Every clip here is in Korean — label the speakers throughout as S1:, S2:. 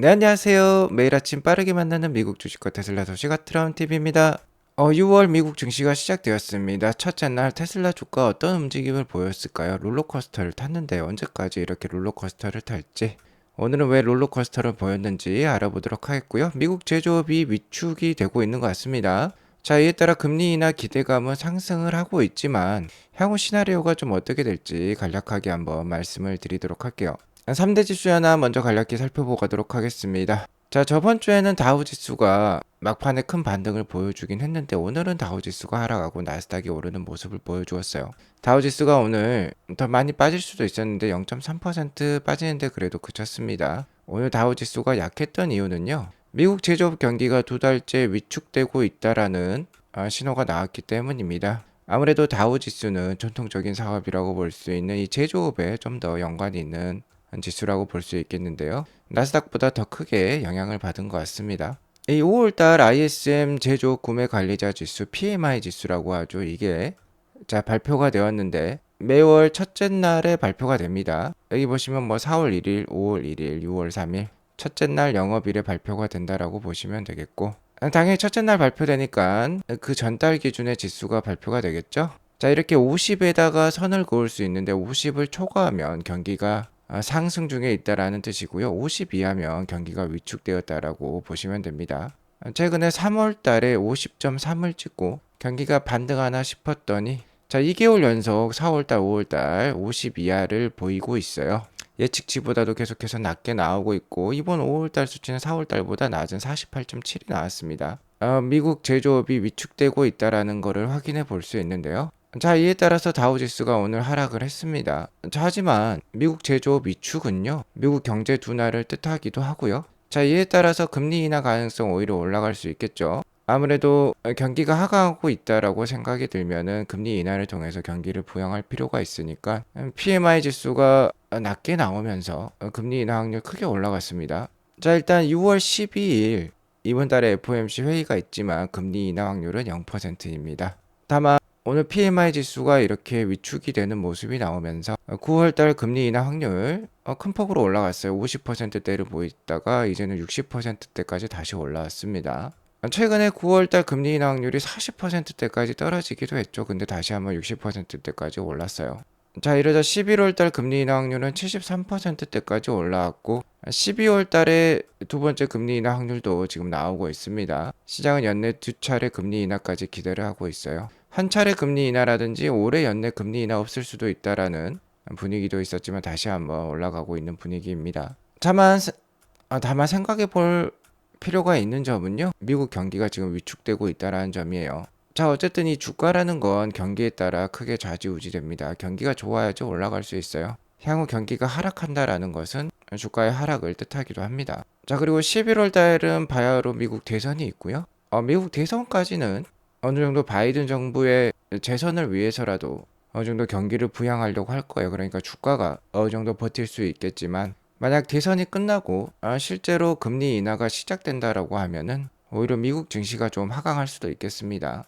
S1: 네, 안녕하세요. 매일 아침 빠르게 만나는 미국 주식과 테슬라 소식 아트라운 TV입니다. 6월 미국 증시가 시작되었습니다. 첫째 날 테슬라 주가 어떤 움직임을 보였을까요? 롤러코스터를 탔는데 언제까지 이렇게 롤러코스터를 탈지, 오늘은 왜 롤러코스터를 보였는지 알아보도록 하겠고요. 미국 제조업이 위축이 되고 있는 것 같습니다. 자, 이에 따라 금리 인하 기대감은 상승을 하고 있지만 향후 시나리오가 좀 어떻게 될지 간략하게 한번 말씀을 드리도록 할게요. 3대 지수 하나 먼저 간략히 살펴보고 가도록 하겠습니다. 자, 저번 주에는 다우 지수가 막판에 큰 반등을 보여주긴 했는데 오늘은 다우 지수가 하락하고 나스닥이 오르는 모습을 보여주었어요. 다우 지수가 오늘 더 많이 빠질 수도 있었는데 0.3% 빠지는데 그래도 그쳤습니다. 오늘 다우 지수가 약했던 이유는요. 미국 제조업 경기가 두 달째 위축되고 있다라는 신호가 나왔기 때문입니다. 아무래도 다우 지수는 전통적인 사업이라고 볼 수 있는 이 제조업에 좀 더 연관이 있는 지수라고 볼 수 있겠는데요. 나스닥보다 더 크게 영향을 받은 것 같습니다. 이 5월달 ISM 제조 구매 관리자 지수 PMI 지수라고 하죠. 이게 발표가 되었는데 매월 첫째 날에 발표가 됩니다. 여기 보시면 뭐 4월 1일, 5월 1일, 6월 3일 첫째 날 영업일에 발표가 된다라고 보시면 되겠고, 당연히 첫째 날 발표되니까 그 전달 기준의 지수가 발표가 되겠죠. 자, 이렇게 50에다가 선을 그을 수 있는데 50을 초과하면 경기가 상승 중에 있다라는 뜻이고요. 50 이하면 경기가 위축되었다라고 보시면 됩니다. 최근에 3월 달에 50.3을 찍고 경기가 반등하나 싶었더니, 자, 2개월 연속 4월 달, 5월 달 50 이하를 보이고 있어요. 예측치보다도 계속해서 낮게 나오고 있고 이번 5월 달 수치는 4월 달보다 낮은 48.7이 나왔습니다. 미국 제조업이 위축되고 있다라는 것을 확인해 볼 수 있는데요. 자, 이에 따라서 다우지수가 오늘 하락을 했습니다. 자, 하지만 미국 제조업 위축은요, 미국 경제 둔화를 뜻하기도 하고요. 자, 이에 따라서 금리 인하 가능성 오히려 올라갈 수 있겠죠. 아무래도 경기가 하강하고 있다라고 생각이 들면은 금리 인하를 통해서 경기를 부양할 필요가 있으니까 PMI 지수가 낮게 나오면서 금리 인하 확률 크게 올라갔습니다. 자, 일단 6월 12일 이번 달에 FOMC 회의가 있지만 금리 인하 확률은 0%입니다. 다만 오늘 PMI 지수가 이렇게 위축이 되는 모습이 나오면서 9월달 금리 인하 확률 큰 폭으로 올라갔어요. 50%대를 보이다가 이제는 60%대까지 다시 올라왔습니다. 최근에 9월달 금리 인하 확률이 40%대까지 떨어지기도 했죠. 근데 다시 한번 60%대까지 올랐어요. 자, 이러자 11월달 금리 인하 확률은 73%대까지 올라왔고 12월달에 두 번째 금리 인하 확률도 지금 나오고 있습니다. 시장은 연내 두 차례 금리 인하까지 기대를 하고 있어요. 한 차례 금리 인하라든지 올해 연내 금리 인하 없을 수도 있다라는 분위기도 있었지만 다시 한번 올라가고 있는 분위기입니다. 다만 생각해 볼 필요가 있는 점은요, 미국 경기가 지금 위축되고 있다라는 점이에요. 자, 어쨌든 이 주가라는 건 경기에 따라 크게 좌지우지됩니다. 경기가 좋아야지 올라갈 수 있어요. 향후 경기가 하락한다라는 것은 주가의 하락을 뜻하기도 합니다. 자, 그리고 11월 달은 바야흐로 미국 대선이 있고요. 미국 대선까지는 어느 정도 바이든 정부의 재선을 위해서라도 어느 정도 경기를 부양하려고 할 거예요. 그러니까 주가가 어느 정도 버틸 수 있겠지만 만약 대선이 끝나고 실제로 금리 인하가 시작된다라고 하면은 오히려 미국 증시가 좀 하강할 수도 있겠습니다.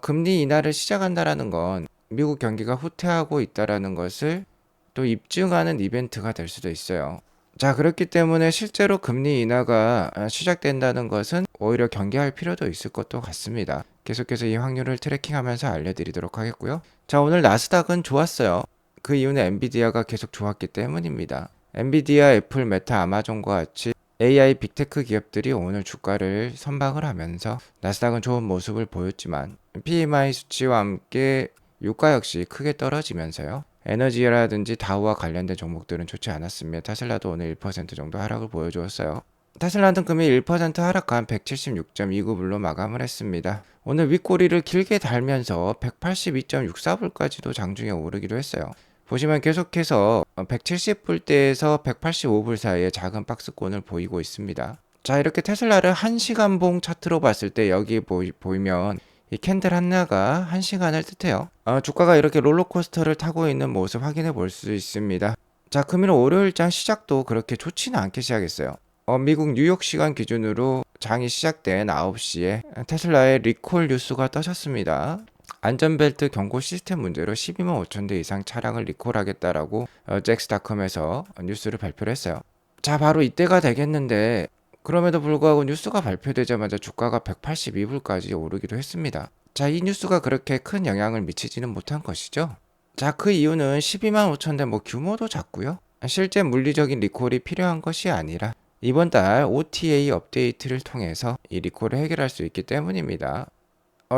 S1: 금리 인하를 시작한다라는 건 미국 경기가 후퇴하고 있다라는 것을 또 입증하는 이벤트가 될 수도 있어요. 자, 그렇기 때문에 실제로 금리 인하가 시작된다는 것은 오히려 경계할 필요도 있을 것도 같습니다. 계속해서 이 확률을 트래킹하면서 알려드리도록 하겠고요. 자, 오늘 나스닥은 좋았어요. 그 이유는 엔비디아가 계속 좋았기 때문입니다. 엔비디아, 애플, 메타, 아마존과 같이 AI 빅테크 기업들이 오늘 주가를 선방을 하면서 나스닥은 좋은 모습을 보였지만 PMI 수치와 함께 유가 역시 크게 떨어지면서요. 에너지라든지 다우와 관련된 종목들은 좋지 않았습니다. 테슬라도 오늘 1% 정도 하락을 보여주었어요. 테슬라는 금일 1% 하락한 176.29불로 마감을 했습니다. 오늘 윗꼬리를 길게 달면서 182.64불까지도 장중에 오르기도 했어요. 보시면 계속해서 170불대에서 185불 사이에 작은 박스권을 보이고 있습니다. 자, 이렇게 테슬라를 1시간 봉 차트로 봤을 때 여기 보이면 이 캔들 하나가 1시간을 뜻해요. 주가가 이렇게 롤러코스터를 타고 있는 모습 확인해 볼 수 있습니다. 자, 금일 월요일장 시작도 그렇게 좋지는 않게 시작했어요. 미국 뉴욕 시간 기준으로 장이 시작된 9시에 테슬라의 리콜 뉴스가 떠졌습니다. 안전벨트 경고 시스템 문제로 12만 5천 대 이상 차량을 리콜하겠다라고 잭스닷컴에서 뉴스를 발표를 했어요. 자, 바로 이때가 되겠는데 그럼에도 불구하고 뉴스가 발표되자마자 주가가 182불까지 오르기도 했습니다. 자, 이 뉴스가 그렇게 큰 영향을 미치지는 못한 것이죠. 자, 그 이유는 12만 5천 대 규모도 작고요. 실제 물리적인 리콜이 필요한 것이 아니라 이번 달 OTA 업데이트를 통해서 이 리콜을 해결할 수 있기 때문입니다.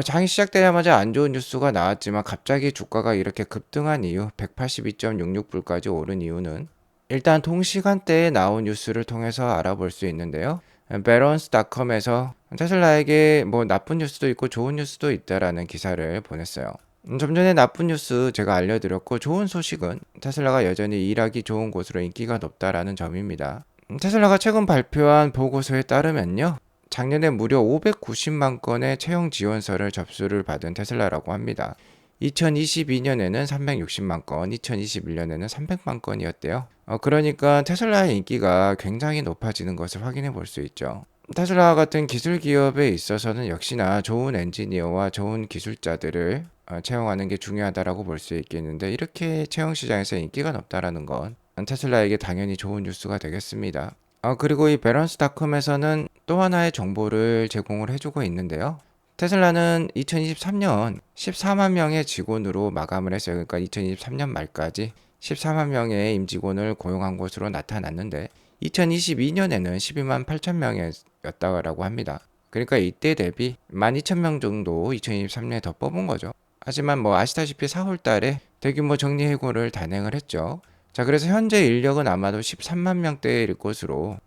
S1: 장이 시작되자마자 안 좋은 뉴스가 나왔지만 갑자기 주가가 이렇게 급등한 이유, 182.66불까지 오른 이유는 일단 동시간대에 나온 뉴스를 통해서 알아볼 수 있는데요. 베런스닷컴에서 테슬라에게 뭐 나쁜 뉴스도 있고 좋은 뉴스도 있다라는 기사를 보냈어요. 좀 전에 나쁜 뉴스 제가 알려드렸고 좋은 소식은 테슬라가 여전히 일하기 좋은 곳으로 인기가 높다라는 점입니다. 테슬라가 최근 발표한 보고서에 따르면요. 작년에 무려 590만 건의 채용 지원서를 접수를 받은 테슬라라고 합니다. 2022년에는 360만 건, 2021년에는 300만 건이었대요. 그러니까 테슬라의 인기가 굉장히 높아지는 것을 확인해 볼 수 있죠. 테슬라 같은 기술 기업에 있어서는 역시나 좋은 엔지니어와 좋은 기술자들을 채용하는 게 중요하다라고 볼 수 있겠는데 이렇게 채용 시장에서 인기가 높다라는 건 테슬라에게 당연히 좋은 뉴스가 되겠습니다. 그리고 이 밸런스닷컴에서는 또 하나의 정보를 제공을 해주고 있는데요. 테슬라는 2023년 14만 명의 직원으로 마감을 했어요. 그러니까 2023년 말까지 14만 명의 임직원을 고용한 것으로 나타났는데 2022년에는 12만 8천 명이었다고 합니다. 그러니까 이때 대비 12,000명 정도 2023년에 더 뽑은 거죠. 하지만 뭐 아시다시피 4월 달에 대규모 정리 해고를 단행을 했죠. 자, 그래서 현재 인력은 아마도 13만 명대일 것으로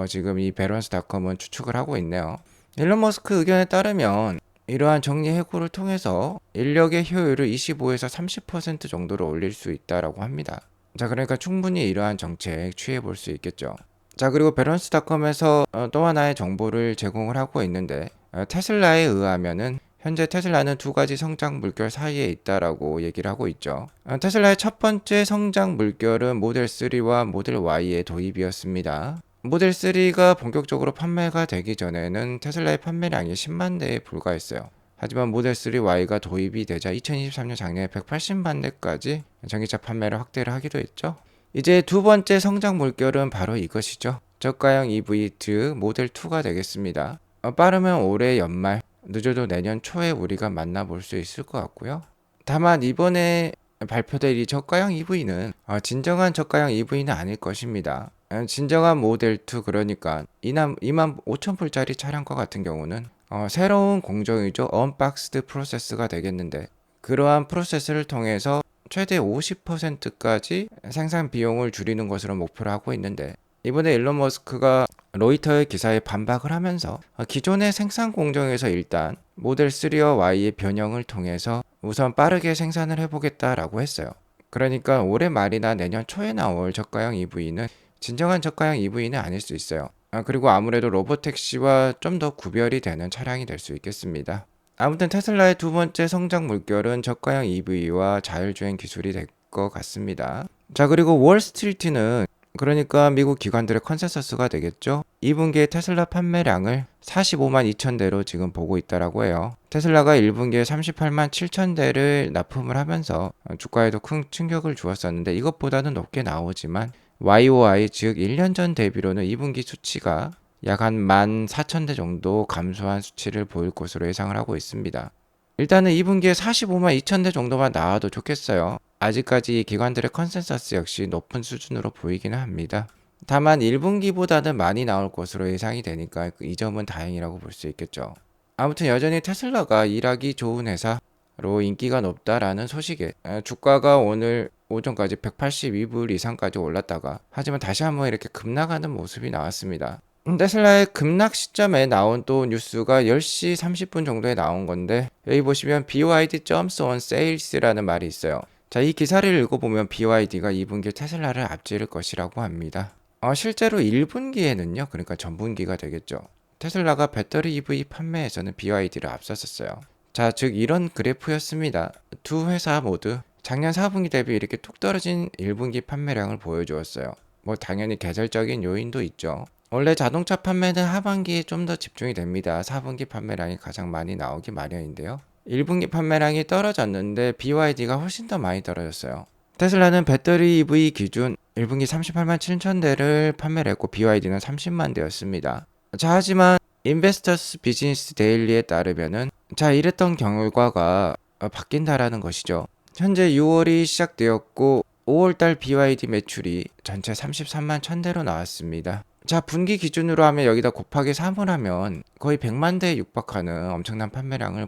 S1: 지금 이 밸런스닷컴은 추측을 하고 있네요. 일론 머스크 의견에 따르면 이러한 정리 해고를 통해서 인력의 효율을 25에서 30% 정도로 올릴 수 있다라고 합니다. 자, 그러니까 충분히 이러한 정책 취해 볼 수 있겠죠. 자, 그리고 밸런스닷컴에서 또 하나의 정보를 제공을 하고 있는데 테슬라에 의하면은 현재 테슬라는 두 가지 성장 물결 사이에 있다라고 얘기를 하고 있죠. 테슬라의 첫 번째 성장 물결은 모델 3와 모델 Y의 도입이었습니다. 모델 3가 본격적으로 판매가 되기 전에는 테슬라의 판매량이 10만 대에 불과했어요. 하지만 모델 3 Y가 도입이 되자 2023년 작년에 180만 대까지 전기차 판매를 확대를 하기도 했죠. 이제 두 번째 성장 물결은 바로 이것이죠. 저가형 EV 즉 모델 2가 되겠습니다. 빠르면 올해 연말, 늦어도 내년 초에 우리가 만나볼 수 있을 것 같고요. 다만 이번에 발표될 이 저가형 EV는 진정한 저가형 EV는 아닐 것입니다. 진정한 모델 2 그러니까 2만 5천 불짜리 차량과 같은 경우는 새로운 공정이죠. 언박스드 프로세스가 되겠는데 그러한 프로세스를 통해서 최대 50%까지 생산 비용을 줄이는 것으로 목표를 하고 있는데 이번에 일론 머스크가 로이터의 기사에 반박을 하면서 기존의 생산 공정에서 일단 모델 3와 Y의 변형을 통해서 우선 빠르게 생산을 해보겠다라고 했어요. 그러니까 올해 말이나 내년 초에 나올 저가형 EV는 진정한 저가형 EV는 아닐 수 있어요. 그리고 아무래도 로보택시와 좀 더 구별이 되는 차량이 될 수 있겠습니다. 아무튼 테슬라의 두 번째 성장 물결은 저가형 EV와 자율주행 기술이 될 것 같습니다. 자, 그리고 월스트리트는 그러니까 미국 기관들의 컨센서스가 되겠죠. 2분기에 테슬라 판매량을 45만 2천 대로 지금 보고 있다라고 해요. 테슬라가 1분기에 38만 7천 대를 납품을 하면서 주가에도 큰 충격을 주었었는데 이것보다는 높게 나오지만 YOY 즉 1년 전 대비로는 2분기 수치가 약 한 14,000대 정도 감소한 수치를 보일 것으로 예상을 하고 있습니다. 일단은 2분기에 45만 2천 대 정도만 나와도 좋겠어요. 아직까지 기관들의 컨센서스 역시 높은 수준으로 보이기는 합니다. 다만 1분기보다는 많이 나올 것으로 예상이 되니까 이 점은 다행이라고 볼 수 있겠죠. 아무튼 여전히 테슬라가 일하기 좋은 회사로 인기가 높다라는 소식에 주가가 오늘 오전까지 182불 이상까지 올랐다가 하지만 다시 한번 이렇게 급락하는 모습이 나왔습니다. 테슬라의 급락 시점에 나온 또 뉴스가 10시 30분 정도에 나온 건데 여기 보시면 BYD jumps on sales라는 말이 있어요. 자, 이 기사를 읽어보면 BYD가 2분기에 테슬라를 앞지를 것이라고 합니다. 실제로 1분기에는요, 그러니까 전분기가 되겠죠. 테슬라가 배터리 EV 판매에서는 BYD를 앞섰었어요. 자, 즉 이런 그래프였습니다. 두 회사 모두 작년 4분기 대비 이렇게 뚝 떨어진 1분기 판매량을 보여주었어요. 뭐 당연히 계절적인 요인도 있죠. 원래 자동차 판매는 하반기에 좀 더 집중이 됩니다. 4분기 판매량이 가장 많이 나오기 마련인데요. 1분기 판매량이 떨어졌는데 BYD가 훨씬 더 많이 떨어졌어요. 테슬라는 배터리 EV 기준 1분기 38만 7천 대를 판매를 했고 BYD는 30만 대였습니다. 자, 하지만 인베스터스 비즈니스 데일리에 따르면은 자, 이랬던 결과가 바뀐다라는 것이죠. 현재 6월이 시작되었고 5월달 BYD 매출이 전체 33만 1000대로 나왔습니다. 자, 분기 기준으로 하면 여기다 곱하기 3을 하면 거의 100만 대에 육박하는 엄청난 판매량을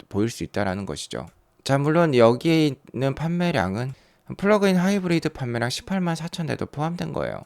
S1: 보일 수 있다라는 것이죠. 자, 물론 여기에 있는 판매량은 플러그인 하이브리드 판매량 18만 4천 대도 포함된 거예요.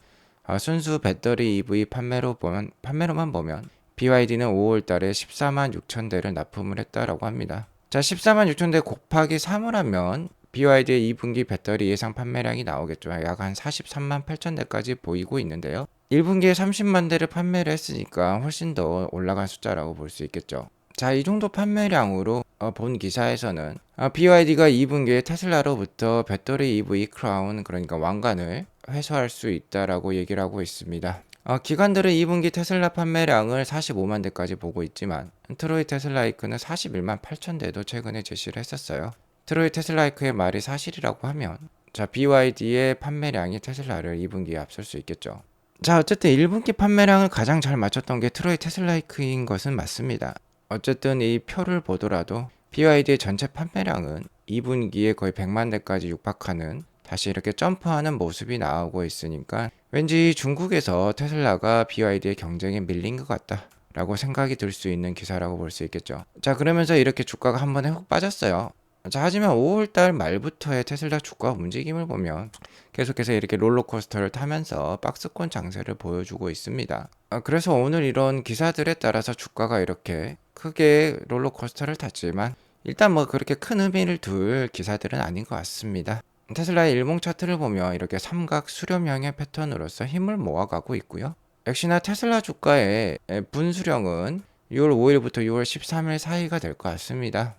S1: 순수 배터리 EV 판매로만 보면 BYD는 5월 달에 14만 6천 대를 납품을 했다라고 합니다. 자, 14만 6천 대 곱하기 3을 하면 BYD의 2분기 배터리 예상 판매량이 나오겠죠. 약 한 43만 8천 대까지 보이고 있는데요. 1분기에 30만 대를 판매를 했으니까 훨씬 더 올라간 숫자라고 볼 수 있겠죠. 자, 이 정도 판매량으로 본 기사에서는 BYD가 2분기에 테슬라로부터 배터리 EV 크라운, 그러니까 왕관을 회수할 수 있다라고 얘기를 하고 있습니다. 기관들은 2분기 테슬라 판매량을 45만 대까지 보고 있지만 트로이 테슬라이크는 41만 8천 대도 최근에 제시를 했었어요. 트로이 테슬라이크의 말이 사실이라고 하면 자, BYD의 판매량이 테슬라를 2분기에 앞설 수 있겠죠. 자, 어쨌든 1분기 판매량을 가장 잘 맞췄던 게 트로이 테슬라이크인 것은 맞습니다. 어쨌든 이 표를 보더라도 BYD의 전체 판매량은 2분기에 거의 100만 대까지 육박하는, 다시 이렇게 점프하는 모습이 나오고 있으니까 왠지 중국에서 테슬라가 BYD의 경쟁에 밀린 것 같다 라고 생각이 들 수 있는 기사라고 볼 수 있겠죠. 자, 그러면서 이렇게 주가가 한 번에 훅 빠졌어요. 자, 하지만 5월달 말부터의 테슬라 주가 움직임을 보면 계속해서 이렇게 롤러코스터를 타면서 박스권 장세를 보여주고 있습니다. 그래서 오늘 이런 기사들에 따라서 주가가 이렇게 크게 롤러코스터를 탔지만 일단 뭐 그렇게 큰 의미를 둘 기사들은 아닌 것 같습니다. 테슬라의 일봉 차트를 보면 이렇게 삼각 수렴형의 패턴으로서 힘을 모아가고 있고요. 역시나 테슬라 주가의 분수령은 6월 5일부터 6월 13일 사이가 될 것 같습니다.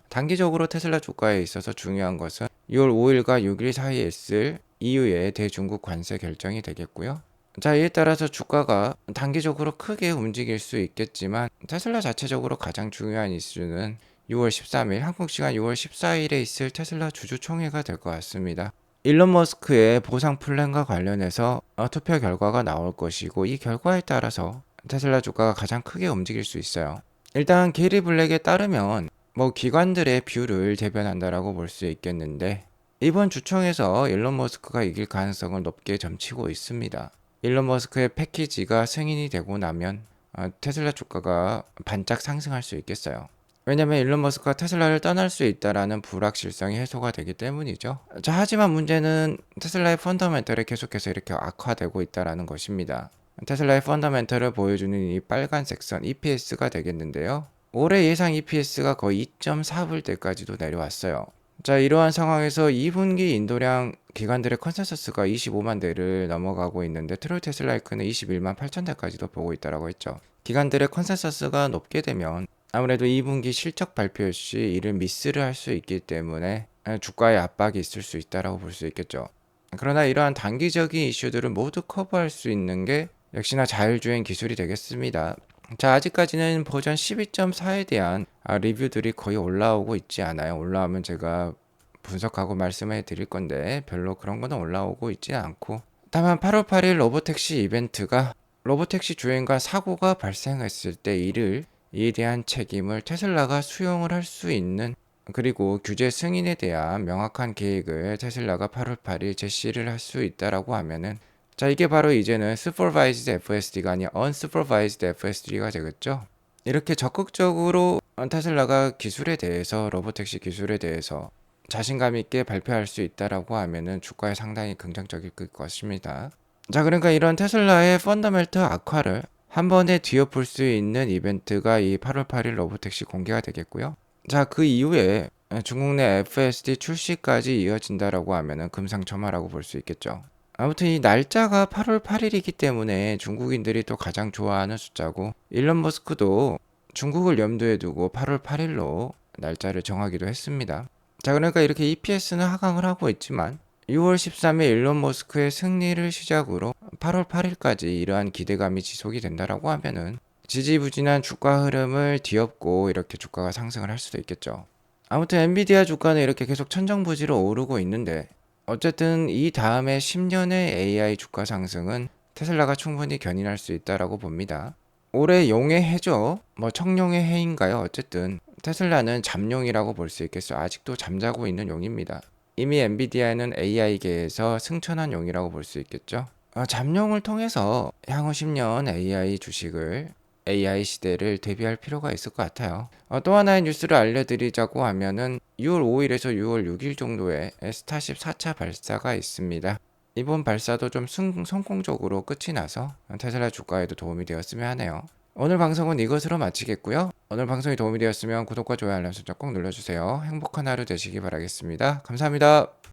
S1: 단기적으로 테슬라 주가에 있어서 중요한 것은 6월 5일과 6일 사이에 있을 EU의 대중국 관세 결정이 되겠고요. 자, 이에 따라서 주가가 단기적으로 크게 움직일 수 있겠지만 테슬라 자체적으로 가장 중요한 이슈는 6월 13일 한국 시간 6월 14일에 있을 테슬라 주주총회가 될 것 같습니다. 일론 머스크의 보상 플랜과 관련해서 투표 결과가 나올 것이고 이 결과에 따라서 테슬라 주가가 가장 크게 움직일 수 있어요. 일단 게리 블랙에 따르면 기관들의 뷰를 대변한다라고 볼 수 있겠는데 이번 주총에서 일론 머스크가 이길 가능성을 높게 점치고 있습니다. 일론 머스크의 패키지가 승인이 되고 나면 테슬라 주가가 반짝 상승할 수 있겠어요. 왜냐면 일론 머스크가 테슬라를 떠날 수 있다라는 불확실성이 해소가 되기 때문이죠. 자, 하지만 문제는 테슬라의 펀더멘털이 계속해서 이렇게 악화되고 있다라는 것입니다. 테슬라의 펀더멘털을 보여주는 이 빨간색 선 EPS가 되겠는데요. 올해 예상 EPS가 거의 2.4불대까지도 내려왔어요. 자, 이러한 상황에서 2분기 인도량 기관들의 컨센서스가 25만 대를 넘어가고 있는데 트로이 테슬라이크는 21만 8천 대까지도 보고 있다라고 했죠. 기관들의 컨센서스가 높게 되면 아무래도 2분기 실적 발표 시 이를 미스를 할 수 있기 때문에 주가에 압박이 있을 수 있다라고 볼 수 있겠죠. 그러나 이러한 단기적인 이슈들을 모두 커버할 수 있는 게 역시나 자율주행 기술이 되겠습니다. 자, 아직까지는 버전 12.4에 대한 리뷰들이 거의 올라오고 있지 않아요. 올라오면 제가 분석하고 말씀해 드릴 건데 별로 그런 거는 올라오고 있지 않고, 다만 8월 8일 로보택시 이벤트가 로보택시 주행과 사고가 발생했을 때 이에 대한 책임을 테슬라가 수용을 할 수 있는, 그리고 규제 승인에 대한 명확한 계획을 테슬라가 8월 8일 제시를 할 수 있다라고 하면은 자, 이게 바로 이제는 Supervised FSD가 아니라 Unsupervised FSD가 되겠죠. 이렇게 적극적으로 테슬라가 기술에 대해서, 로보택시 기술에 대해서 자신감 있게 발표할 수 있다라고 하면은 주가에 상당히 긍정적일 것입니다. 자, 그러니까 이런 테슬라의 펀더멘털 악화를 한 번에 뒤엎을 수 있는 이벤트가 이 8월 8일 로보택시 공개가 되겠고요. 자, 그 이후에 중국 내 FSD 출시까지 이어진다라고 하면은 금상첨화라고 볼 수 있겠죠. 아무튼 이 날짜가 8월 8일이기 때문에 중국인들이 또 가장 좋아하는 숫자고, 일론 머스크도 중국을 염두에 두고 8월 8일로 날짜를 정하기도 했습니다. 자, 그러니까 이렇게 EPS는 하강을 하고 있지만 6월 13일 일론 머스크의 승리를 시작으로 8월 8일까지 이러한 기대감이 지속이 된다라고 하면은 지지부진한 주가 흐름을 뒤엎고 이렇게 주가가 상승을 할 수도 있겠죠. 아무튼 엔비디아 주가는 이렇게 계속 천정부지로 오르고 있는데 어쨌든 이 다음에 10년의 AI 주가 상승은 테슬라가 충분히 견인할 수 있다라고 봅니다. 올해 용의 해죠. 뭐 청룡의 해인가요? 어쨌든 테슬라는 잠룡이라고 볼 수 있겠어요. 아직도 잠자고 있는 용입니다. 이미 엔비디아는 AI계에서 승천한 용이라고 볼 수 있겠죠. 잠룡을 통해서 향후 10년 AI 주식을 AI 시대를 대비할 필요가 있을 것 같아요. 또 하나의 뉴스를 알려드리자고 하면은 6월 5일에서 6월 6일 정도에 스타쉽 4차 발사가 있습니다. 이번 발사도 좀 성공적으로 끝이 나서 테슬라 주가에도 도움이 되었으면 하네요. 오늘 방송은 이것으로 마치겠고요. 오늘 방송이 도움이 되었으면 구독과 좋아요 알람 설정 꼭 눌러주세요. 행복한 하루 되시기 바라겠습니다. 감사합니다.